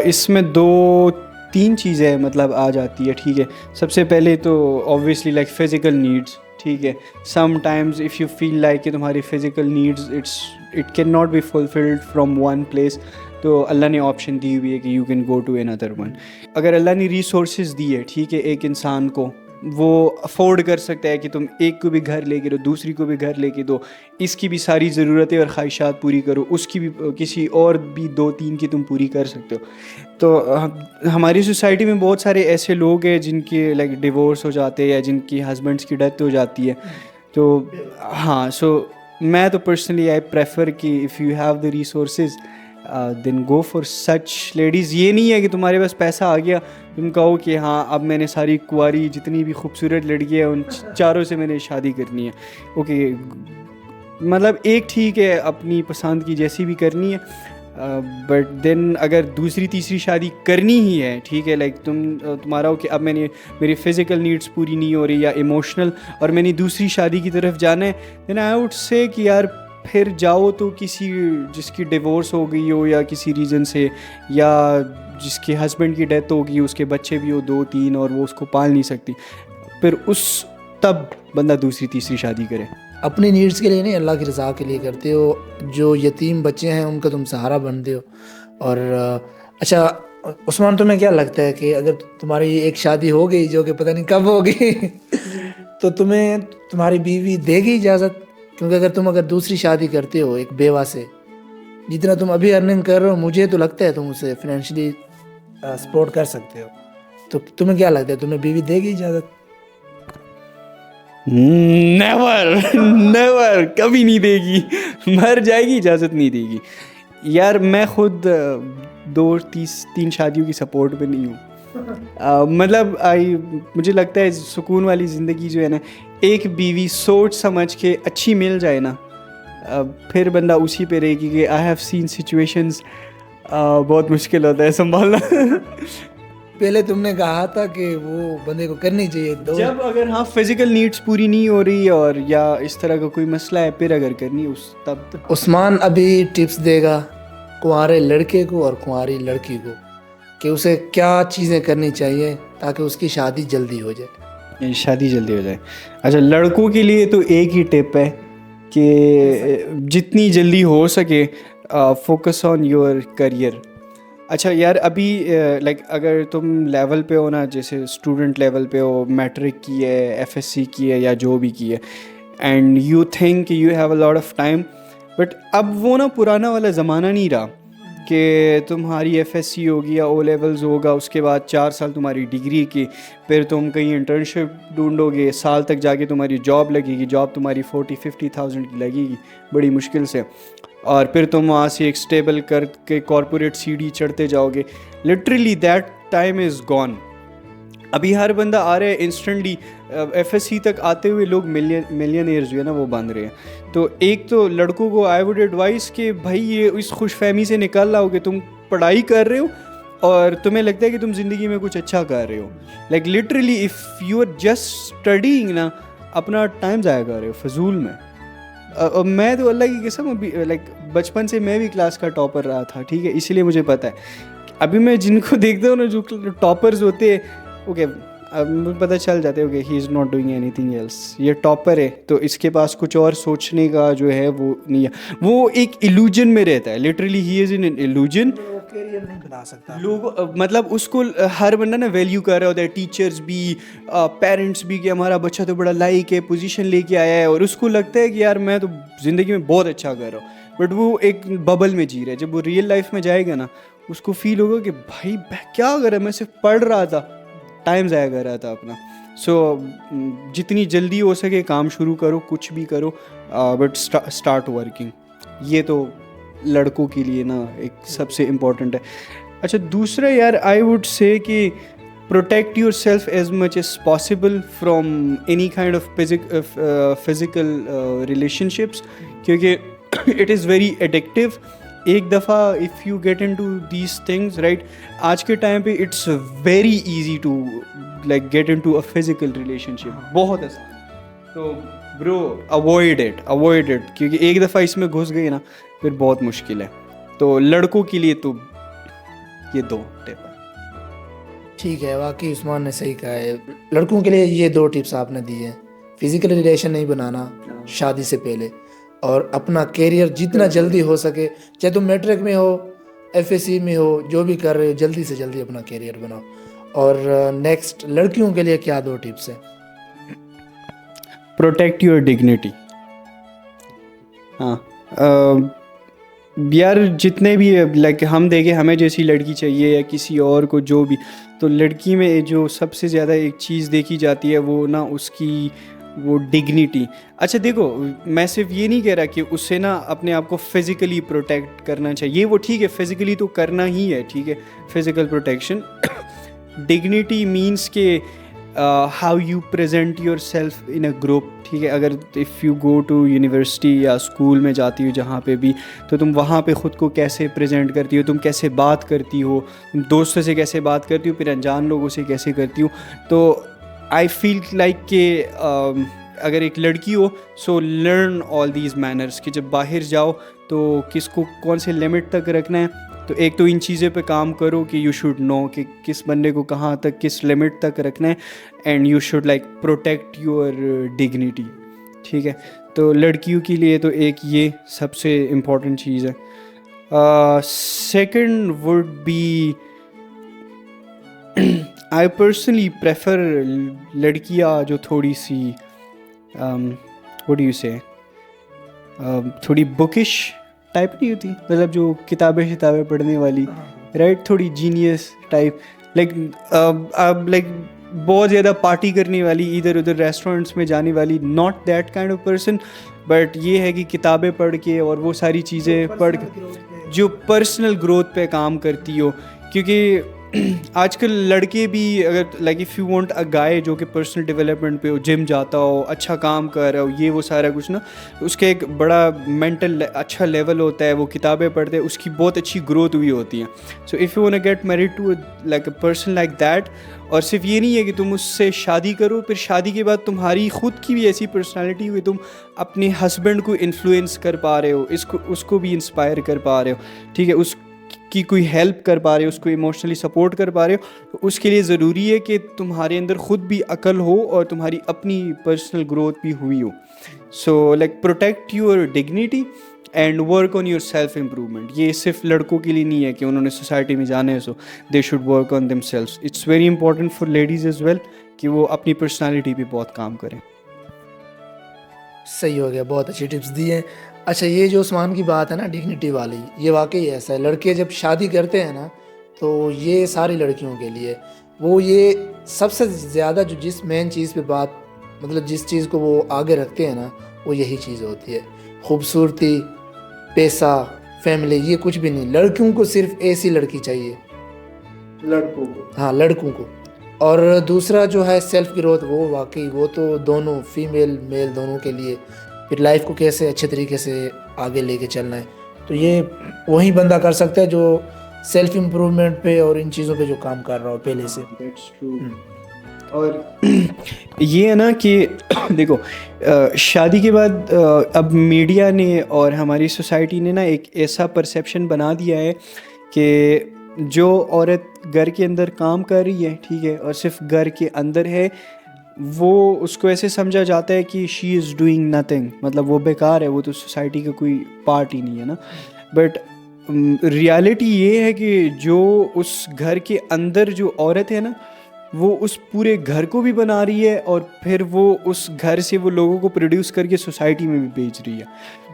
[SPEAKER 1] इसमें 2-3 चीज़ें मतलब आ जाती है, ठीक है। सबसे पहले तो ऑब्वियसली लाइक फिज़िकल नीड्स, ठीक है। Sometimes if you feel like कि तुम्हारी physical needs it can not be fulfilled from one place, तो अल्लाह ने ऑप्शन दी हुई है कि you can go to another one. अगर अल्लाह ने रिसोर्सेज दी है, ठीक है, एक इंसान को, वो अफोर्ड कर सकता है कि तुम एक को भी घर लेके दो, दूसरी को भी घर लेके दो, इसकी भी सारी ज़रूरतें और ख्वाहिशात पूरी करो, उसकी भी, किसी और भी 2-3 की तुम पूरी कर सकते हो। तो हमारी सोसाइटी में बहुत सारे ऐसे लोग हैं जिनके लाइक डिवोर्स हो जाते हैं या जिनकी हस्बैंड्स की डेथ हो जाती है। तो हाँ, सो मैं तो पर्सनली आई प्रेफर कि if you have the resources then go for such ladies. ये नहीं है कि तुम्हारे पास पैसा आ गया, तुम कहो कि हाँ अब मैंने सारी कुंवारी जितनी भी खूबसूरत लड़कियाँ हैं उन 4 से मैंने शादी करनी है। ओके, मतलब एक ठीक है, अपनी पसंद की जैसी भी करनी है, बट देन अगर दूसरी तीसरी शादी करनी ही है, ठीक है, लाइक तुम्हारा हो कि अब मैंने मेरी फ़िज़िकल नीड्स पूरी नहीं हो रही या इमोशनल, और मैंने दूसरी शादी की तरफ जाना है, देन आई वुड से कि यार फिर जाओ तो किसी जिसकी डिवोर्स हो गई हो या किसी रीज़न से, या जिसके हस्बैंड की डेथ हो गई, उसके बच्चे भी हो 2-3 और वो उसको पाल नहीं सकती, फिर तब बंदा दूसरी तीसरी शादी करे।
[SPEAKER 2] अपनी नीड्स के लिए नहीं, अल्लाह की रज़ा के लिए करते हो। जो यतीम बच्चे हैं उनका तुम सहारा बनते हो। और अच्छा उस्मान, तुम्हें क्या लगता है कि अगर तुम्हारी एक शादी हो गई जो कि पता नहीं कब होगी तो तुम्हें तुम्हारी बीवी देगी इजाज़त? क्योंकि अगर दूसरी शादी करते हो एक बेवा से, जितना तुम अभी अर्निंग कर रहे हो, मुझे तो लगता है तुम उसे फाइनेंशियली सपोर्ट कर सकते हो। तो तुम्हें क्या लगता है, तुम्हें बीवी देगी इजाज़त?
[SPEAKER 1] नेवर नेवर, कभी नहीं देगी, मर जाएगी, इजाज़त नहीं देगी। यार मैं खुद 2-3 शादियों की सपोर्ट में नहीं हूँ। मतलब मुझे लगता है सुकून वाली ज़िंदगी जो है ना, एक बीवी सोच समझ के अच्छी मिल जाए ना, फिर बंदा उसी पे रहेगी। कि आई हैव सीन सिचुएशंस, बहुत मुश्किल होता है संभालना।
[SPEAKER 2] पहले तुमने कहा था कि वो बंदे को करनी चाहिए
[SPEAKER 1] जब अगर हाँ फिजिकल नीड्स पूरी नहीं हो रही और या इस तरह का कोई मसला है, फिर अगर करनी उस तब तो।
[SPEAKER 2] उस्मान अभी टिप्स देगा कुंवारे लड़के को और कुंवारी लड़की को कि उसे क्या चीज़ें करनी चाहिए ताकि उसकी शादी जल्दी हो जाए।
[SPEAKER 1] शादी जल्दी हो जाए। अच्छा, लड़कों के लिए तो एक ही टिप है कि जितनी जल्दी हो सके फोकस ऑन योर करियर। अच्छा यार, अभी लाइक अगर तुम लेवल पे हो ना, जैसे स्टूडेंट लेवल पे हो, मैट्रिक की है, एफएससी की है या जो भी की है, and you think you have a lot of time, but अब वो ना पुराना वाला ज़माना नहीं रहा कि तुम्हारी एफएससी होगी या ओ लेवल्स होगा, उसके बाद 4 साल तुम्हारी डिग्री की, फिर तुम कहीं इंटर्नशिप ढूंढोगे, साल तक जाके तुम्हारी जॉब लगेगी, जॉब तुम्हारी 40-50,000 की लगेगी बड़ी मुश्किल से, और फिर तुम वहाँ से एक स्टेबल करके कॉर्पोरेट सीढ़ी चढ़ते जाओगे। Literally that time is gone. अभी हर बंदा आ रहा है इंस्टेंटली, एफएससी तक आते हुए लोग मिलियनेयर्स जो है ना वो बन रहे हैं। तो एक तो लड़कों को आई वुड एडवाइस कि भाई ये इस खुशफहमी से निकल आओ कि तुम पढ़ाई कर रहे हो और तुम्हें लगता है कि तुम ज़िंदगी में कुछ अच्छा कर रहे हो। Like literally if you are just studying ना, अपना टाइम ज़ाया कर रहे हो फजूल में। मैं तो अल्लाह की कसम अभी लाइक बचपन से मैं भी क्लास का टॉपर रहा था, ठीक है, इसीलिए मुझे पता है। अभी मैं जिनको देखता हूँ ना जो टॉपर्स होते हैं, ओके अब मुझे पता चल जाता है okay he is not doing anything else, ये टॉपर है तो इसके पास कुछ और सोचने का जो है वो नहीं है, वो एक इल्यूजन में रहता है। Literally he is in an illusion.
[SPEAKER 2] Career नहीं बना सकता
[SPEAKER 1] लोग मतलब उसको हर बंदा ना वैल्यू कर रहा होता है, टीचर्स भी, पेरेंट्स भी, कि हमारा बच्चा तो बड़ा लाइक है, पोजीशन लेके आया है, और उसको लगता है कि यार मैं तो ज़िंदगी में बहुत अच्छा कर रहा हूँ, बट वो एक बबल में जी रहा है। जब वो रियल लाइफ में जाएगा ना, उसको फील होगा कि भाई क्या कर रहा, मैं सिर्फ पढ़ रहा था, टाइम ज़ाया कर रहा था अपना। सो जितनी जल्दी हो सके काम शुरू करो, कुछ भी करो, बट स्टार्ट वर्किंग। ये तो लड़कों के लिए ना एक सबसे इम्पोर्टेंट है। अच्छा दूसरा यार, आई वुड से कि protect yourself as much as possible from any kind of physical relationships, क्योंकि it is very addictive. एक दफ़ा if you get into these things, right, आज के टाइम पे it's very easy to like get into a physical relationship, बहुत आसान. तो bro avoid it क्योंकि एक दफ़ा इसमें घुस गई ना फिर बहुत मुश्किल है. तो लड़कों के लिए तो ये 2 टिप है.
[SPEAKER 2] ठीक है, वाकई उस्मान ने सही कहा है. लड़कों के लिए ये 2 टिप्स आपने दी हैं. फिजिकल रिलेशन नहीं बनाना शादी से पहले, और अपना कैरियर जितना जल्दी हो सके, चाहे तुम मैट्रिक में हो, एफएससी में हो, जो भी कर रहे हो, जल्दी से जल्दी अपना कैरियर बनाओ. और नेक्स्ट लड़कियों के लिए क्या 2 टिप्स हैं?
[SPEAKER 1] Protect your dignity. हाँ यार, जितने भी लाइक हम देखें हमें जैसी लड़की चाहिए या किसी और को जो भी, तो लड़की में जो सबसे ज़्यादा एक चीज़ देखी जाती है वो ना उसकी वो डिग्निटी. अच्छा देखो, मैं सिर्फ ये नहीं कह रहा कि उससे ना अपने आप को फिज़िकली प्रोटेक्ट करना चाहिए, वो ठीक है, फिज़िकली तो करना ही है, ठीक है, फिज़िकल प्रोटेक्शन. डिग्निटी मीन्स के how you present yourself in a group, ठीक है. अगर if you go to university या स्कूल में जाती हो जहाँ पे भी, तो तुम वहाँ पे ख़ुद को कैसे प्रेजेंट करती हो, तुम कैसे बात करती हो, तुम दोस्तों से कैसे बात करती हो, फिर अनजान लोगों से कैसे करती हो. तो आई फील लाइक कि अगर एक लड़की हो, so learn all these manners कि जब बाहर जाओ तो किसको कौन से लिमिट तक रखना है. तो एक तो इन चीज़ों पे काम करो कि यू शुड नो कि किस बंदे को कहाँ तक किस लिमिट तक रखना है, and you should like protect your dignity, ठीक है. तो लड़कियों के लिए तो एक ये सबसे इम्पोर्टेंट चीज़ है. Second would be, I personally prefer लड़कियाँ जो थोड़ी सी व्हाट डू यू से थोड़ी बुकिश टाइप नहीं होती, मतलब जो किताबें पढ़ने वाली, राइट, थोड़ी जीनियस टाइप, लाइक बहुत ज़्यादा पार्टी करने वाली, इधर उधर रेस्टोरेंट्स में जाने वाली, not that kind of person, but ये है कि किताबें पढ़ के और वो सारी चीज़ें पढ़ के जो पर्सनल ग्रोथ पे काम करती हो. क्योंकि आजकल लड़के भी अगर like if you want a guy जो कि पर्सनल डेवलपमेंट पे हो, जिम जाता हो, अच्छा काम कर रहा हो, ये वो सारा कुछ ना, उसका एक बड़ा मेंटल अच्छा लेवल होता है, वो किताबें पढ़ते हैं, उसकी बहुत अच्छी ग्रोथ हुई होती है. So if you want get married to like a person like that, और सिर्फ ये नहीं है कि तुम उससे शादी करो, फिर शादी के बाद तुम्हारी ख़ुद की भी ऐसी पर्सनालिटी हुई, तुम अपने हस्बैंड को इन्फ्लुएंस कर पा रहे हो, उसको भी इंस्पायर कर पा रहे हो, ठीक है, की कोई हेल्प कर पा रहे हो, उसको इमोशनली सपोर्ट कर पा रहे हो. तो उसके लिए ज़रूरी है कि तुम्हारे अंदर ख़ुद भी अकल हो और तुम्हारी अपनी पर्सनल ग्रोथ भी हुई हो. So like protect your dignity and work on your self improvement. ये सिर्फ लड़कों के लिए नहीं है कि उन्होंने सोसाइटी में जाना है, so they should work on themselves. It's very important for ladies as well कि वो अपनी पर्सनैलिटी पे बहुत काम करें.
[SPEAKER 2] सही हो गया, बहुत अच्छी टिप्स दी हैं. अच्छा, ये जो उस्मान की बात है ना डिग्निटी वाली, ये वाकई ऐसा है. लड़के जब शादी करते हैं ना, तो ये सारी लड़कियों के लिए वो ये सबसे ज़्यादा जो जिस मेन चीज़ पे बात, मतलब जिस चीज़ को वो आगे रखते हैं ना, वो यही चीज़ होती है. खूबसूरती, पैसा, फैमिली, ये कुछ भी नहीं. लड़कियों को सिर्फ ऐसी लड़की चाहिए,
[SPEAKER 1] लड़कों को,
[SPEAKER 2] हाँ लड़कों को. और दूसरा जो है सेल्फ ग्रोथ, वो वाकई वो तो दोनों फीमेल मेल दोनों के लिए, फिर लाइफ को कैसे अच्छे तरीके से आगे लेके चलना है, तो ये वही बंदा कर सकता है जो सेल्फ इम्प्रूवमेंट पे और इन चीज़ों पे जो काम कर रहा हो पहले से.
[SPEAKER 1] That's true. और ये है ना कि देखो, शादी के बाद अब मीडिया ने और हमारी सोसाइटी ने ना एक ऐसा परसेप्शन बना दिया है कि जो औरत घर के अंदर काम कर रही है, ठीक है, और सिर्फ घर के अंदर है, वो उसको ऐसे समझा जाता है कि शी इज़ डूइंग नथिंग, मतलब वो बेकार है, वो तो सोसाइटी का कोई पार्ट ही नहीं है ना. बट रियलिटी ये है कि जो उस घर के अंदर जो औरत है ना, वो उस पूरे घर को भी बना रही है और फिर वो उस घर से वो लोगों को प्रोड्यूस करके सोसाइटी में भी बेच रही है.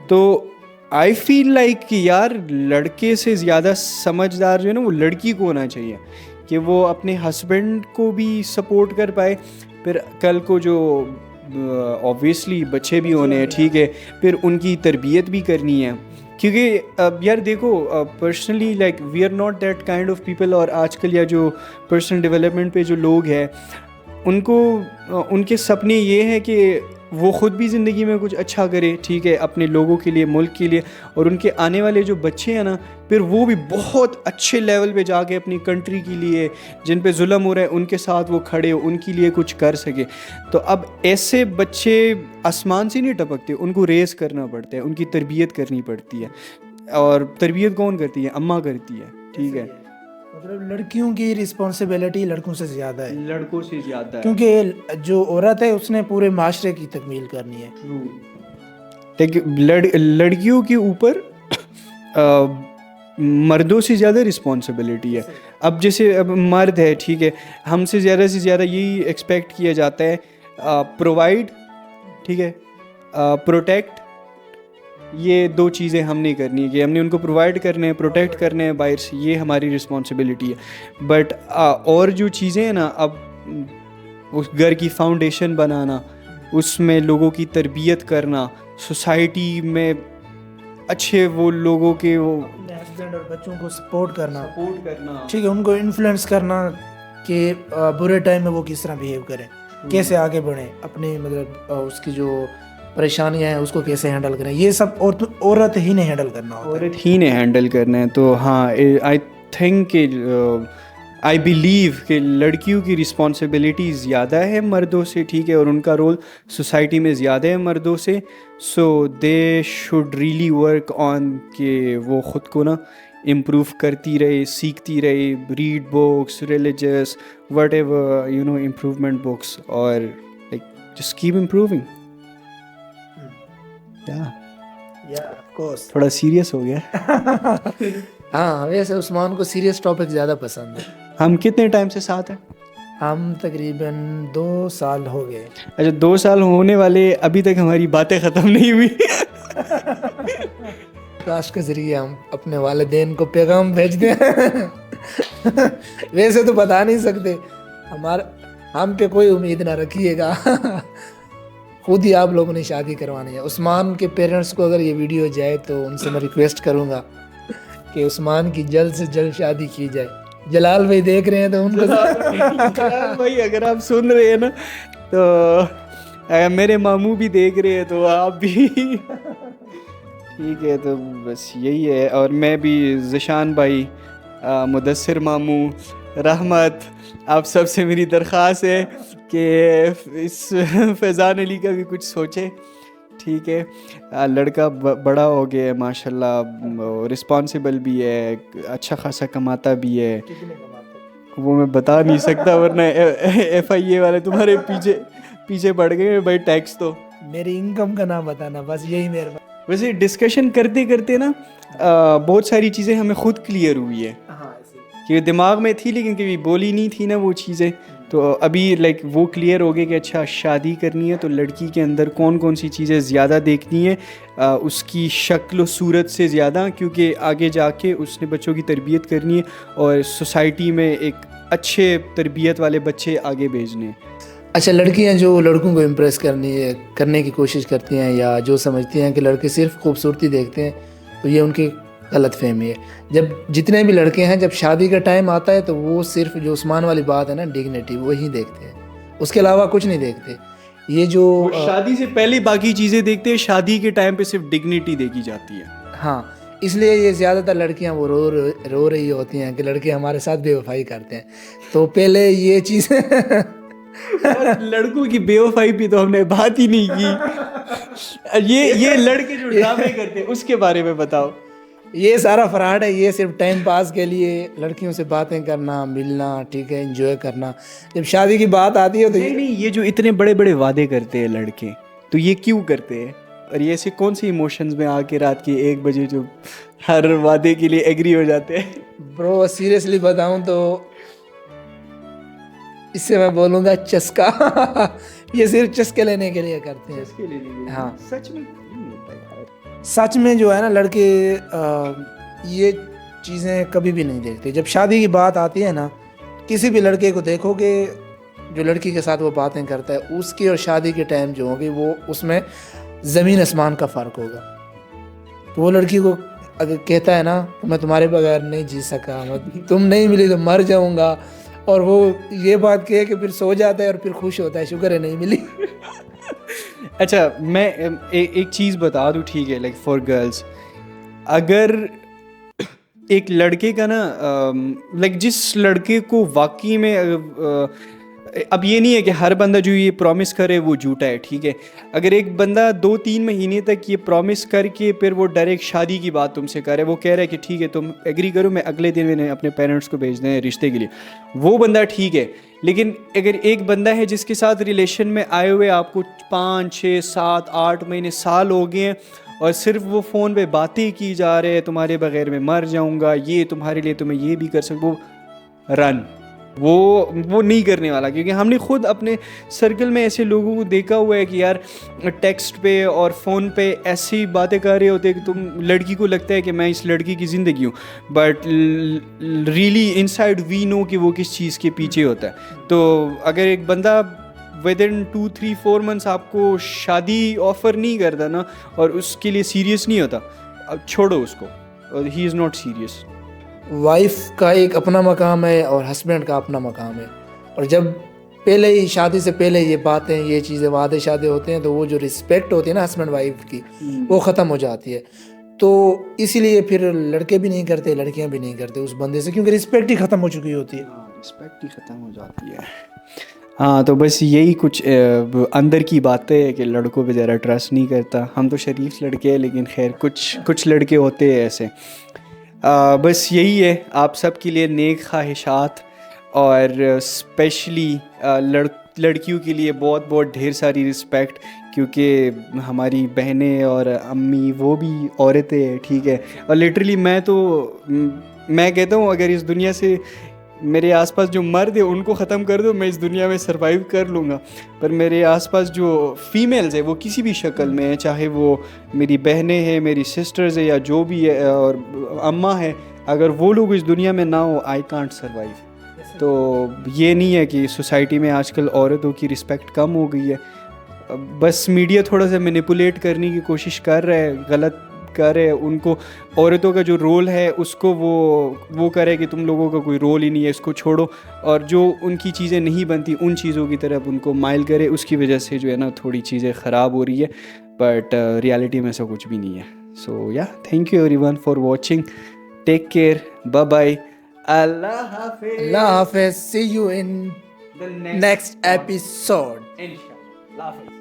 [SPEAKER 1] तो आई फील लाइक कि यार लड़के से ज़्यादा समझदार जो है ना वो लड़की को होना चाहिए, कि वो अपने हस्बैंड को भी सपोर्ट कर पाए. फिर कल को जो ऑब्वियसली बच्चे भी होने हैं, ठीक है, फिर उनकी तरबियत भी करनी है, क्योंकि अब यार देखो personally like we are not that kind of people, और आजकल या जो पर्सनल डेवलपमेंट पे जो लोग हैं उनको उनके सपने ये हैं कि वो ख़ुद भी ज़िंदगी में कुछ अच्छा करे, ठीक है, अपने लोगों के लिए, मुल्क के लिए, और उनके आने वाले जो बच्चे हैं ना फिर वो भी बहुत अच्छे लेवल पे जाके अपनी कंट्री के लिए, जिन पे जुल्म हो रहा है उनके साथ वो खड़े हो, उनके लिए कुछ कर सके। तो अब ऐसे बच्चे आसमान से नहीं टपकते, उनको रेस करना पड़ता है, उनकी तरबियत करनी पड़ती है। और तरबियत कौन करती है? अम्मा करती है, ठीक है।
[SPEAKER 2] मतलब लड़कियों की रिस्पॉन्सिबिलिटी लड़कों से ज़्यादा है,
[SPEAKER 1] लड़कों से ज़्यादा है,
[SPEAKER 2] क्योंकि जो औरत है उसने पूरे माशरे की तकमील करनी है।
[SPEAKER 1] देखिए लड़कियों के ऊपर मर्दों से ज़्यादा रिस्पॉन्सिबिलिटी है। अब जैसे अब मर्द है, ठीक है, हमसे ज़्यादा से ज़्यादा यही एक्सपेक्ट किया जाता है, प्रोवाइड, ठीक है, प्रोटेक्ट, ये दो चीज़ें हमने करनी है कि हमने उनको प्रोवाइड करने हैं, प्रोटेक्ट करने हैं बाहर से, ये हमारी रिस्पॉन्सिबिलिटी है। बट और जो चीज़ें हैं ना, अब उस घर की फाउंडेशन बनाना, उसमें लोगों की तरबियत करना, सोसाइटी में अच्छे वो लोगों के वो
[SPEAKER 2] हस्बैंड और बच्चों को सपोर्ट करना,
[SPEAKER 1] ठीक
[SPEAKER 2] है, उनको इन्फ्लुएंस करना कि बुरे टाइम में वो किस तरह बिहेव करें, कैसे आगे बढ़ें, अपनी मतलब उसकी जो परेशानियां हैं उसको कैसे हैंडल करें, ये सब औरत ही ने हैंडल करना होता है।
[SPEAKER 1] औरत ही ने हैंडल करना है। तो हाँ, आई थिंक आई बिलीव कि लड़कियों की रिस्पॉन्सिबिलिटी ज़्यादा है मर्दों से, ठीक है, और उनका रोल सोसाइटी में ज़्यादा है मर्दों से। So they should really work on कि वो ख़ुद को ना इम्प्रूव करती रहे, सीखती रहे, read books, religious, what ever you know, improvement books, और लाइक जस्ट कीप इम्प्रूविंग। थोड़ा सीरियस हो गया।
[SPEAKER 2] हाँ, वैसे उस्मान को सीरियस टॉपिक ज़्यादा पसंद है।
[SPEAKER 1] हम कितने टाइम से साथ हैं?
[SPEAKER 2] हम तकरीबन 2 साल हो गए।
[SPEAKER 1] अच्छा, 2 साल होने वाले, अभी तक हमारी बातें ख़त्म नहीं हुई।
[SPEAKER 2] काश के ज़रिए हम अपने वालिदैन को पैगाम भेजते हैं। वैसे तो बता नहीं सकते, हम पे कोई उम्मीद ना रखिएगा। खुद ही आप लोगों ने शादी करवानी है। उस्मान के पेरेंट्स को अगर ये वीडियो जाए तो उनसे मैं रिक्वेस्ट करूँगा कि उस्मान की जल्द से जल्द शादी की जाए। जलाल भाई देख रहे हैं तो उनको
[SPEAKER 1] जलाल भाई अगर आप सुन रहे हैं ना, तो मेरे मामू भी देख रहे हैं, तो आप भी ठीक है। तो बस यही है। और मैं भी, ज़िशान भाई, मुदस्सिर मामू, रहमत, आप सबसे मेरी दरख्वास्त है कि इस फैज़ान अली का भी कुछ सोचे, ठीक है। लड़का बड़ा हो गया है माशाल्लाह, रिस्पॉन्सिबल भी है, अच्छा खासा कमाता भी है। वो मैं बता नहीं सकता वरना FIA वाले तुम्हारे पीछे पड़ गए भाई। टैक्स तो
[SPEAKER 2] मेरी इनकम का नाम बताना, बस यही मेरे।
[SPEAKER 1] वैसे डिस्कशन करते करते ना बहुत सारी चीज़ें हमें खुद क्लियर हुई है कि दिमाग में थी लेकिन कभी बोली नहीं थी ना वो चीज़ें। तो अभी लाइक वो क्लियर हो गया कि अच्छा शादी करनी है तो लड़की के अंदर कौन कौन सी चीज़ें ज़्यादा देखनी है, उसकी शक्ल व सूरत से ज़्यादा, क्योंकि आगे जाके उसने बच्चों की तरबियत करनी है और सोसाइटी में एक अच्छे तरबियत वाले बच्चे आगे भेजने हैं।
[SPEAKER 2] अच्छा, लड़कियां जो लड़कों को इम्प्रेस करने की कोशिश करती हैं या जो समझती हैं कि लड़के सिर्फ खूबसूरती देखते हैं, तो ये उनकी गलत फहमी है। जब जितने भी लड़के हैं, जब शादी का टाइम आता है तो वो सिर्फ जो उस्मान वाली बात है ना, डिग्निटी, वही देखते हैं, उसके अलावा कुछ नहीं देखते। ये जो
[SPEAKER 1] शादी से पहले बाकी चीज़ें देखते हैं, शादी के टाइम पे सिर्फ डिग्निटी देखी जाती है।
[SPEAKER 2] हाँ, इसलिए ये ज़्यादातर लड़कियां वो रो रही होती हैं कि लड़के हमारे साथ बेवफाई करते हैं। तो पहले ये चीज़
[SPEAKER 1] लड़कों की बेवफाई पे तो हमने बात ही नहीं की। ये लड़के जो ड्रामे करते हैं उसके बारे में बताओ।
[SPEAKER 2] ये सारा फ्रॉड है। ये सिर्फ टाइम पास के लिए लड़कियों से बातें करना, मिलना, ठीक है, एंजॉय करना। जब शादी की बात आती है तो
[SPEAKER 1] नहीं, ये जो इतने बड़े बड़े वादे करते हैं लड़के, तो ये क्यों करते हैं? और ये ऐसे कौन सी इमोशंस में आके रात के 1 बजे जो हर वादे के लिए एग्री हो जाते हैं?
[SPEAKER 2] ब्रो सीरियसली बताऊं तो इससे मैं बोलूँगा चस्का। ये सिर्फ चस्के लेने के लिए करते हैं।
[SPEAKER 1] चस्के लेने के लिए? हाँ, सच में
[SPEAKER 2] सच में जो है ना, लड़के ये चीज़ें कभी भी नहीं देखते। जब शादी की बात आती है ना, किसी भी लड़के को देखोगे जो लड़की के साथ वो बातें करता है, उसकी और शादी के टाइम जो होगी वो उसमें ज़मीन आसमान का फ़र्क होगा। तो वो लड़की को अगर कहता है ना तो मैं तुम्हारे बगैर नहीं जी सका, तुम नहीं मिली तो मर जाऊंगा, और वो ये बात कहे कि फिर सो जाता है और फिर खुश होता है, शुक्र है नहीं मिली।
[SPEAKER 1] अच्छा मैं एक चीज़ बता दूँ, ठीक है, लाइक फॉर गर्ल्स, अगर एक लड़के का ना लाइक जिस लड़के को वाकई में अब ये नहीं है कि हर बंदा जो ये प्रॉमिस करे वो झूठा है, ठीक है। अगर एक बंदा 2-3 महीने तक ये प्रॉमिस करके फिर वो डायरेक्ट शादी की बात तुमसे करे, वो कह रहा है कि ठीक है तुम एग्री करो, मैं अगले दिन मैंने अपने पेरेंट्स को भेज दें रिश्ते के लिए, वो बंदा ठीक है। लेकिन अगर एक बंदा है जिसके साथ रिलेशन में आए हुए आपको 5, 6, 7, 8 महीने, साल हो गए हैं, और सिर्फ वो फ़ोन पे बातें की जा रहे हैं, तुम्हारे बगैर मैं मर जाऊंगा, ये तुम्हारे लिए तुम्हें ये भी कर सकूँ, रन, वो नहीं करने वाला। क्योंकि हमने खुद अपने सर्कल में ऐसे लोगों को देखा हुआ है कि यार टेक्स्ट पे और फ़ोन पे ऐसी बातें कर रहे होते हैं कि तुम लड़की को लगता है कि मैं इस लड़की की ज़िंदगी हूँ, but really inside we know कि वो किस चीज़ के पीछे होता है। तो अगर एक बंदा विद इन 2-3-4 मंथ्स आपको शादी ऑफ़र नहीं करता ना, और उसके लिए सीरियस नहीं होता, अब छोड़ो उसको, और he is not serious.
[SPEAKER 2] Wife का एक अपना मकाम है और हस्बैंड का अपना मकाम है, और जब पहले ही शादी से पहले ये बातें, ये चीज़ें, वादे शादे होते हैं, तो वो जो रिस्पेक्ट होती है ना हस्बैंड वाइफ की, वो ख़त्म हो जाती है। तो इसीलिए फिर लड़के भी नहीं करते, लड़कियां भी नहीं करते उस बंदे से, क्योंकि रिस्पेक्ट ही ख़त्म हो चुकी होती है।
[SPEAKER 1] रिस्पेक्ट ही ख़त्म हो जाती है। हाँ, तो बस यही कुछ अंदर की बातें है कि लड़कों पे ज़रा ट्रस्ट नहीं करता। हम तो शरीफ लड़के हैं, लेकिन खैर कुछ लड़के होते हैं ऐसे। बस यही है, आप सब के लिए नेक ख्वाहिशात, और स्पेशली लड़कियों के लिए बहुत बहुत ढेर सारी रिस्पेक्ट, क्योंकि हमारी बहनें और अम्मी वो भी औरतें हैं, ठीक है। और लिटरली मैं कहता हूँ अगर इस दुनिया से मेरे आसपास जो मर्द है उनको ख़त्म कर दो, मैं इस दुनिया में सरवाइव कर लूँगा। पर मेरे आसपास जो फीमेल्स है वो किसी भी शक्ल में है, चाहे वो मेरी बहनें हैं, मेरी सिस्टर्स है, या जो भी है, और अम्मा है, अगर वो लोग इस दुनिया में ना हो, आई कांट सरवाइव। तो ये नहीं है कि सोसाइटी में आजकल औरतों की रिस्पेक्ट कम हो गई है, बस मीडिया थोड़ा सा मैनिपुलेट करने की कोशिश कर रहा है, गलत कर रहे हैं उनको। औरतों का जो रोल है उसको वो करे कि तुम लोगों का कोई रोल ही नहीं है, इसको छोड़ो, और जो उनकी चीज़ें नहीं बनती उन चीज़ों की तरफ उनको माइल करे। उसकी वजह से जो है ना थोड़ी चीज़ें ख़राब हो रही है, बट रियलिटी में ऐसा कुछ भी नहीं है। So yeah, thank you everyone for watching, take care, bye bye, अल्लाह हाफिज़,
[SPEAKER 2] अल्लाह हाफिज़, see you in next episode.
[SPEAKER 1] इंशाअल्लाह।